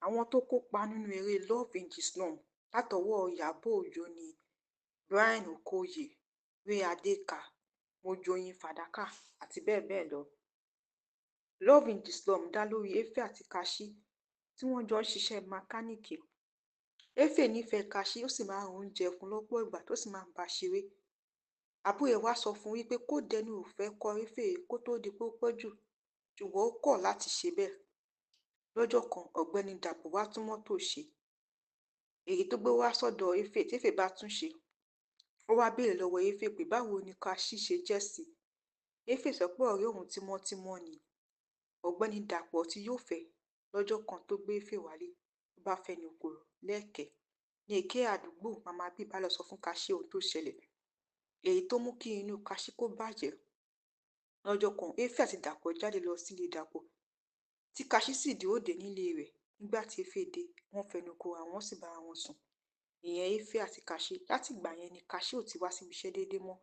Àwọn tó kópa nínú eré Love in the Slum látọwọ́ Ìyábọ̀ Òjó ni Brian Okoye, Ray Adeka, Mojoyin Fàdákà àti bẹ́ẹ̀ bẹ́ẹ̀ lọ. Love in the Slum dá lórí Efe àti Kashi tí wọ́n jọ ń ṣiṣẹ́ mákánìkì. Efe nífẹ̀ẹ́ Kashi ó sì máa ń oúnjẹ fún lọ́pọ̀ ìgbà tó sì máa ń bá ṣeré. Àbúrò ẹ̀ wá sọ fún wípé kó dẹnu ìfẹ́ kọ Efe kó tó di pé ó pẹ́ jù, ṣùgbọ́n ó kọ̀ láti ṣe bẹ́ẹ̀. Lọ́jọ́ kan ọ̀gbẹ́ni Dàpọ̀ wá tún mọ́tò ṣe, èyí tó gbé wá sọ́dọ̀ Efe tí Efe bá tún ṣe. Ó wá béèrè lọ́wọ́ Efe pé báwo ni Kashi ṣe jẹ́ sí. Efe sọ pé ọ̀rẹ́ òun tímọ́tímọ́ ni. Ọ̀gbẹ́ni Dàpọ̀ tí yóò fẹ́ lọ́jọ́ kan tó gbé Efe wálé ló bá fẹnu kò lẹ́ẹ̀kẹ́ ní èké àdúgbò Mama B bá lọ sọ fún Kashi ohun tó ṣẹlẹ̀, èyí tó mú kí inú Kashi kó bàjẹ́. Lọ́jọ́ kan Efe àti Dàpọ̀ jáde lọ sílé Dàpọ̀ tí Kashi sì dúró dè nílé rẹ̀. Nígbà tí Efe dé wọ́n fẹnu kò àwọn sì bára wọn sùn. Ìyẹn Efe àti Kashi. Láti ìgbà yẹn ni Kashi ò ti wá síbi iṣẹ́ déédéé mọ́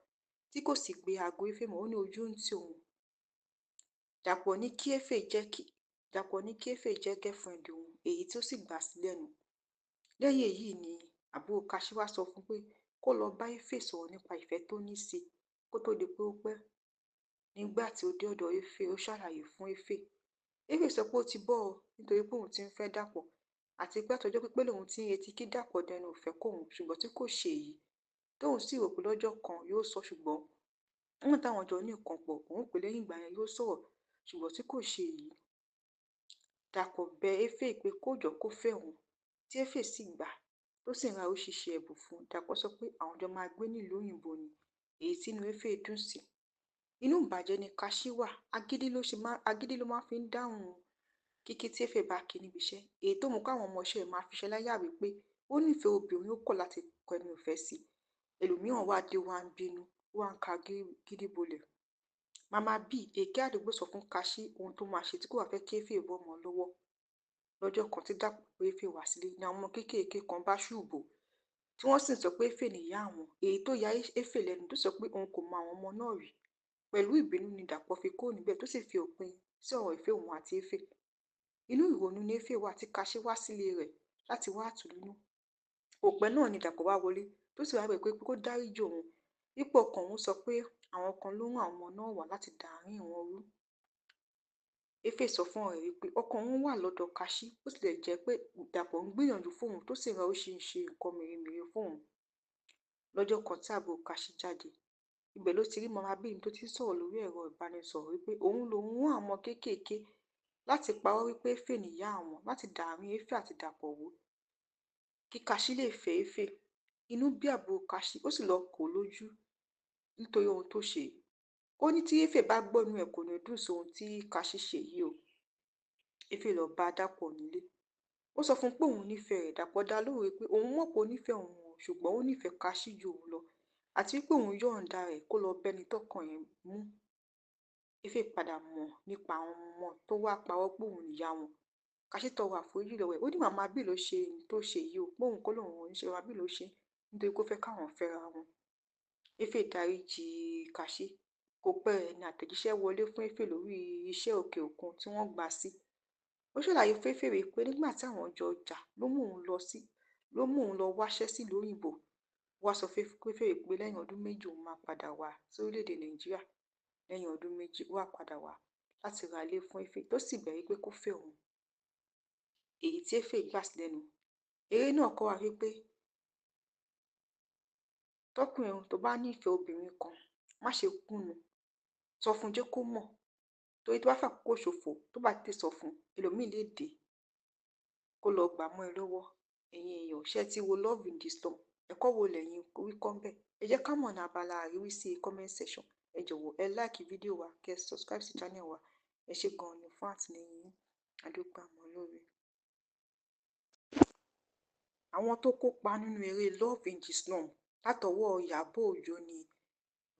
tí kò sì gbé aago Efe mọ́, ó ní ojú ń tì òun. Dàpọ̀ ní kí Efe jẹ́ girlfriend òun, èyí tí ó sì gbà sí lẹ́nu. Lẹ́yìn èyí ni àbúrò Kashi wá sọ fún pé kó lọ bá Efe sọ̀rọ̀ nípa ìfẹ́ tó ní sí i kó tó di pé ó pẹ́. Nígbà tí ó dé ọ̀dọ̀ Efe ó ṣàlàyé fún Efe. Efe sọ pé ó ti bọ́ ọ nítorí pé òun ti ń fẹ́ Dàpọ̀ àti pé àtọjọ́ pípẹ́ lòun ti ń retí kí Dàpọ̀ dẹnu ìfẹ́ kóun ṣùgbọ́n tí kò ṣe èyí. Tóun sì rò pé lọ́jọ́ kan yóò sọ ṣùgbọ́n nígbà táwọn jọ ní nǹkan pọ̀ òun pè lẹ́yìn ìgbà yẹn yóò sọ̀rọ̀ ṣùgbọ́n tí kò ṣe èyí. Dàpọ̀ bẹ Efe pé kó jọ kó fẹ́ òun tí Efe sì gbà tó sì ń ra oríṣiríṣi ẹ̀bùn fún un. Dàpọ̀ sọ pé àwọn jọ máa gbé nílùú òyìnbó ni, èyí tí inú Efe dùn sí. Inú ìbàjẹ́ ni Kashi wà, agídí ló máa fi ń dáhùn kíkí tí Efe bá kí níbi iṣẹ́, èyí tó mú káwọn ọmọọṣẹ́ máa fi ṣẹláyà wípé ó nífẹ̀ẹ́ obìnrin ó kọ̀ láti kọ ẹnu ìfẹ́ sí i. Ẹlòmíràn wá dé wá ń bínú wá ń ka gidi bolẹ̀. Mama B èké àdúgbò sọ fún Kashi ohun tó máa ṣe tí kò wá fẹ́ kí Efe bọ́ ọmọ lọ́wọ́. Lọ́jọ́ kan tí Dàpọ̀ pé Efe wá sílé ni àwọn ọmọ kéékèèké kan bá ṣùbò tí wọ́n sì ń sọ pé Efe nìyá àwọn, èyí tó ya Efe lẹ́nu tó sọ pé òun kò mọ àwọn ọmọ náà rí. Pẹ̀lú ìbínú ni Dàpọ̀ fi kúrò níbẹ̀ tó sì fi òpin sí ọ̀rọ̀ ìfẹ́ òun àti Efe. Inú ìrònú ni Efe wà tí Kashi wá sílé rẹ̀ láti wá tù nínú. Òpẹ́ náà ni Dàpọ̀ wá wọlé tó sì wá bẹ̀ pé kó dáríjì òun. Ipò ọkàn òun sọ pé àwọn kan ló rán àwọn ọmọ náà wá láti dà àárín wọn rú. Efe sọ fún ọ̀rẹ́ wípé ọkàn òun wà lọ́dọ̀ Kashi ó sì lè jẹ́ pé Dàpọ̀ ń gbìyànjú fóun tó sì ra oríṣiríṣi nǹkan mèremère fóun. Lọ́jọ́ kan tí àbúrò Kashi jáde, ibẹ̀ ló ti rí Mama B tó ti sọ̀rọ̀ lórí ẹ̀rọ ìbánisọ̀rọ̀ wípé òun lòun rán àwọn kéékèèké láti parọ́ wípé Efe nìyá àwọn láti dà àárín Efe àti Dàpọ̀ wò kí Kashi lè fẹ́ Efe. Inú bí àbúrò Kashi ó sì lọ kò lójú nítorí ohun tó ṣe. Ó ní tí Efe bá gbọ́ inú ẹ̀ kò ní dùn sí ohun tí Kashi ṣe yìí o. Efe lọ bá Dàpọ̀ nílé. Ó sọ fún pé òun nífẹ̀ẹ́ rẹ̀. Dàpọ̀ dá lóhùn pé òun mọ̀ pé ó nífẹ̀ẹ́ òun o ṣùgbọ́n ó nífẹ̀ẹ́ Kashi ju òun lọ àti pé òun yọ̀ǹda rẹ̀ kó lọ bẹ́ni tọkàn ẹ̀ mú. Efe padà mọ̀ nípa àwọn ọmọ tó wá parọ́ pé òun nìyá wọn. Kashi tọrọ àforíjì lọ́wọ́ ẹ̀. Ó ní Mama B ló ṣe ohun tó ṣe yìí o pé òun kọ́ lòun ń ṣe, Mama B ló ṣe nítorí kó fẹ́ káwọn fẹ́ra wọn. Efe dáríjì Kashi. Kò pẹ́ ní àtẹ̀jíṣẹ́ wọlé fún Efe lórí iṣẹ́ òkè òkun tí wọ́n gbà sí. Ó ṣàlàyé fún Efe pé nígbà tí àwọn jọ jà ló mú òun lọ wáṣẹ́ sílùú òyìnbó. Wá sọ fún Efe pé lẹ́yìn ọdún méjì òun máa padà wá sí orílẹ̀-èdè Nàìjíríà. Lẹ́yìn ọdún méjì wá padà wá láti ra ilé fún Efe tó sì bẹ̀rẹ̀ pé kó fẹ́ òun, èyí tí Efe gbà sí lẹ́nu. Eré náà kọ́ wa wípé tọkùnrin tó bá nífẹ̀ẹ́ obìnrin kan má ṣe kùnú, sọ fún jẹ́ kó mọ̀ torí tó bá fàkókò ṣòfò tó bá tètè sọ fún ẹlòmíì lè dé kó lọ gbà mọ́ ẹ lọ́wọ́. Ẹ̀yin èèyàn ṣé ti wo Love in the Slum? Ẹ̀kọ́ wo lẹ̀yin rí kọ́ ńbẹ̀? Ẹ jẹ́ ká mọ̀ ní abala àríwísí comment section. Ẹ jọ̀wọ́ ẹ like fídíò wa kẹ́ subscribe sí channel wa. Ẹ ṣé gan-an ni fún àtìlẹ́yìn yín. A dúpẹ́ àmọ́ lóore. Àwọn tó kópa nínú eré Love in the Slum látọwọ́ Ìyábọ̀ Òjó ni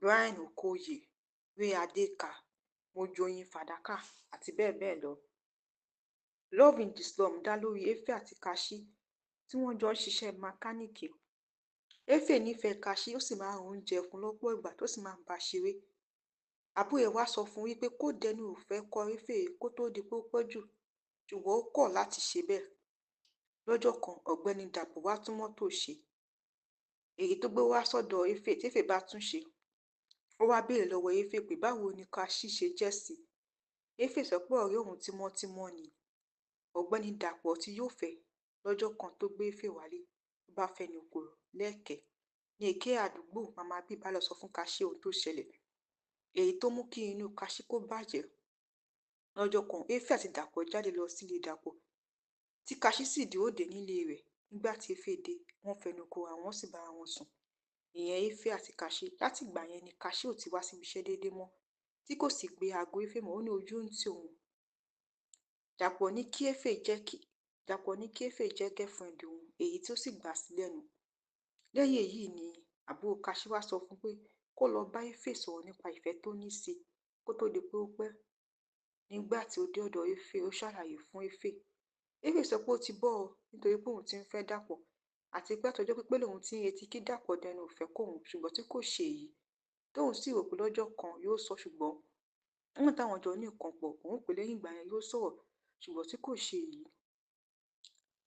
Brian Okoye, Ray Adeka, Mojoyin Fàdákà àti bẹ́ẹ̀ bẹ́ẹ̀ lọ. Love in the Slum dá lórí Efe àti Kashi tí wọ́n jọ ń ṣiṣẹ́ mákánìkì. Efe nífẹ̀ẹ́ Kashi ó sì máa ń oúnjẹ fún lọ́pọ̀ ìgbà tó sì máa ń bá ṣeré. Àbúrò ẹ̀ wá sọ fún wípé kó dẹnu ìfẹ́ kọ Efe kó tó di pé ó pẹ́ jù, ṣùgbọ́n ó kọ̀ láti ṣe bẹ́ẹ̀. Lọ́jọ́ kan ọ̀gbẹ́ni Dàpọ̀ wá tún mọ́tò ṣe, èyí tó gbé wá sọ́dọ̀ Éfè tí Éfè bá tún ṣe. Ó wá béèrè lọ́wọ́ Éfè pé báwo ni Kaṣí ṣe jẹ́ sí i. Éfè sọ pé ọ̀rẹ́ òun tímọ́tímọ́ ni ọ̀gbẹ́ni Dàpọ̀ tí yóò fẹ́. Lọ́jọ́ kan tó gbé Éfè wálé ló bá fẹnu kò lẹ́ẹ̀kẹ́ ní èké àdúgbò Mama B bá lọ sọ fún Kaṣí ohun tó ṣẹlẹ̀, èyí tó mú kí inú Kaṣí kó bàjẹ́. Lọ́jọ́ kan Éfè àti Dàpọ̀ jáde lọ sílé Dàpọ̀ tí Kaṣí sì dúró dè nílé rẹ̀. Nígbà tí Éfè dé wọ́n fẹnu kò àwọn sì bára wọn sùn, ìyẹn Éfè àti Kaṣí. Láti ìgbà yẹn ni Kaṣí ò ti wá síbi iṣẹ́ déédéé mọ́, tí kò sì gbé aago Éfè mọ́. Ó ní ojú ń tì òun. Dàpọ̀ ní kí Éfè jẹ́ girlfriend òun, èyí tí ó sì gbà sí lẹ́nu. Lẹ́yìn èyí ni àbúrò Kaṣí wá sọ fún pé kó lọ bá Éfè sọ̀rọ̀ nípa ìfẹ́ tó ní sí i kó tó di pé ó pẹ́. Nígbà tí ó dé ọ̀dọ̀ Éfè ó ṣàlàyé fún Éfè. Éfè sọ pé ó ti bọ́ ọ nítorí pé òun ti ń fẹ́ Dàpọ̀ àti pé àtọjọ́ pípẹ́ lòun ti ń retí kí Dàpọ̀ dẹnu ìfẹ́ kóun, ṣùgbọ́n tí kò ṣe èyí. Tóun sì rò pé lọ́jọ́ kan yóò sọ, ṣùgbọ́n nígbà táwọn jọ ní nǹkan pọ̀ òun pè lẹ́yìn ìgbà yẹn yóò sọ̀rọ̀, ṣùgbọ́n tí kò ṣe èyí.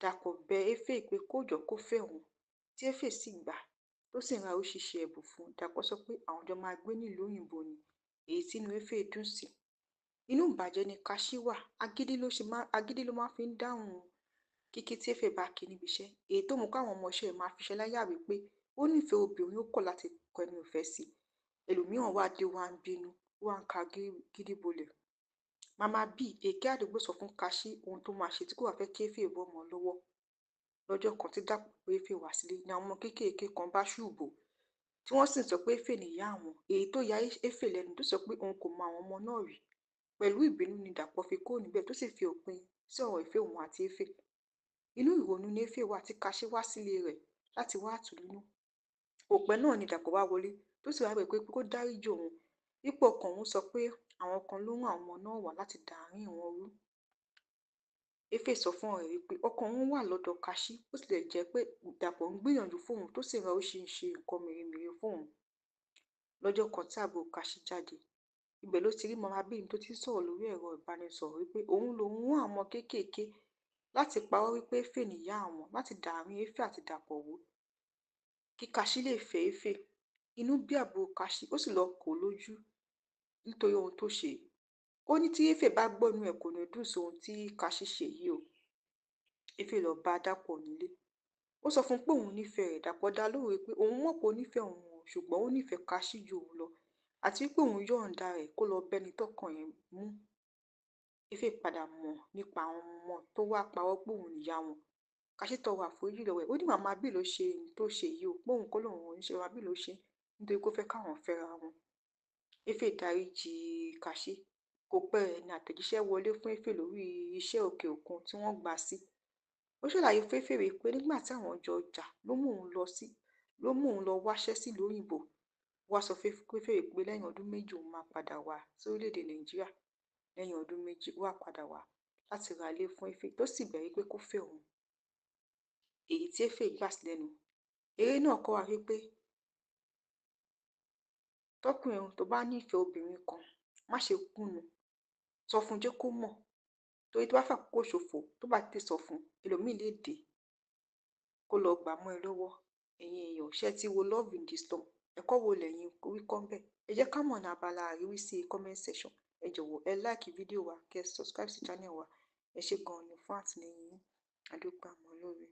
Dàpọ̀ bẹ Éfè pé kó jọ kó fẹ́ òun, tí Éfè sì gbà tó sì ń ra oríṣiríṣi ẹ̀bùn fún un. Dàpọ̀ sọ pé àwọn jọ máa gbé nílùú òyìnbó ni, èyí tí inú Éfè dùn sí. Inú ìbàjẹ́ ni Kaṣí wà, agídí ló máa fi ń dáhùn kíkí tí Éfè bá kí níbi iṣẹ́, èyí tó mú káwọn ọmọọṣẹ́ máa fi ṣe láyà wípé ó nífẹ̀ẹ́ obìnrin, ó kọ̀ láti kọnu ìfẹ́ sí i. Ẹlòmíràn wá dé wá ń bínú, wá ń ka gidi bolẹ̀. Mama B èké àdúgbò sọ fún Kaṣí ohun tó máa ṣe tí kò wá fẹ́ kí Éfè bọ́ ọmọ lọ́wọ́. Lọ́jọ́ kan tí Dàpọ̀ pé Éfè wá sílé ni àwọn ọmọ kéékèèké kan bá ṣùbò tí wọ́n sì sọ pé Éfè nìyá àwọn, èyí tó ya Éfè lẹ́nu tó sọ pé òun kò mọ àwọn ọmọ náà rí. Pẹ̀lú ìbínú ni Dàpọ̀ fi kúrò níbẹ̀ tó sì fi òpin sí ọ̀rọ̀ ìfẹ́ òun àti Éfè. Inú ìrònú ni Éfè wà tí Kaṣí wá sílé rẹ̀ láti wá tù nínú. Òpẹ́ náà ni Dàpọ̀ wá wọlé tó sì wá bẹ̀ pé kó dáríjì òun. Ipò ọkàn òun sọ pé àwọn kan ló rán àwọn ọmọ náà wá láti da àárín wọn rú. Éfè sọ fún ọ̀rẹ́ wípé ọkàn òun wà lọ́dọ̀ Kaṣí, ó sì lè jẹ́ pé Dàpọ̀ ń gbìyànjú fóun tó sì ra oríṣiríṣi nǹkan mèremère fóun. Lọ́jọ́ kan tí àbúrò Kaṣí jáde, ibẹ̀ ló ti rí Mama B tó ti sọ̀rọ̀ lórí ẹ̀rọ ìbánisọ̀rọ̀ wípé òun lòun rán àwọn ọmọ kéékèèké láti parọ́ wípé Éfè nìyá àwọn, láti da àárín Éfè àti Dàpọ̀ wú kí Kaṣí lè fẹ́ Éfè. Inú bí àbúrò Kaṣí ó sì lọ kò lójú nítorí ohun tó ṣe. Ó ní tí Éfè bá gbọ́ inú ẹ̀ kò ní dùn sí ohun tí Kaṣí ṣe yìí o. Éfè lọ bá Dàpọ̀ nílé. Ó sọ fún pé òun nífẹ̀ẹ́ rẹ̀. Dàpọ̀ dá lóhùn pé òun mọ̀ pé ó nífẹ̀ẹ́ òun o, ṣùgbọ́n ó nífẹ̀ẹ́ Kaṣí ju òun lọ àti wípé òun yọ̀ǹda rẹ̀ kó lọ bẹ́ni tọ́kàn ẹ̀ mú. Éfè padà mọ̀ nípa àwọn ọmọ tó wá parọ́ pé òun nìyá wọn. Kaṣí tọrọ àforíjì lọ́wọ́ ẹ̀. Ó ní Mama B ló ṣe ohun tó ṣe yìí o, pé òun kọ́ lòun ò ní ṣe, Mama B ló ṣe nítorí pé ó fẹ́ káwọn fẹ́ra wọn. Éfè dáríjì Kaṣí. Kò pẹ́ rẹ̀ ni àtẹ̀jíṣẹ́ wọlé fún Éfè lórí iṣẹ́ òkè òkun tí wọ́n gbà sí. Ó ṣàlàyé fún Éfè wípé nígbà tí àwọn jọ jà ló mú òun lọ wáṣẹ́ sílùú òyìnbó. Wá sọ fún Éfè wípé lẹ́yìn ọdún méjì òun máa padà wá sí orílẹ̀-èdè Nàìjíríà. Lẹ́yìn ọdún méjì wá padà wá láti ra ilé fún Éfè tó sì bẹ̀ wípé kó fẹ́ òun, èyí tí Éfè gbà sí lẹ́nu. Eré náà kọ́ wa wípé tọkùnrin tó bá nífẹ̀ẹ́ obìnrin kan má ṣe kùnú, sọ fún, jẹ́ kó mọ̀, torí tó bá fàkókò ṣòfò tó bá tètè sọ fún ẹlòmíì lè dé kó lọ gbà mọ́ ẹ lọ́wọ́. Ẹ̀yin èèyàn ṣé ti wo Love in the Storm? Ẹ̀kọ́ wo lẹ̀yin rí kọ́ ńbẹ̀? Ẹ jẹ́ ká mọ̀ ní abala àríwísí comment section. Ẹ jọ̀wọ́ ẹ like fídíò wa, kẹ́ subscribe sí channel wa. Ẹ ṣé gan-an ni fún àtìlẹ́yìn yín. A dúpẹ́ àmọ́ lóore.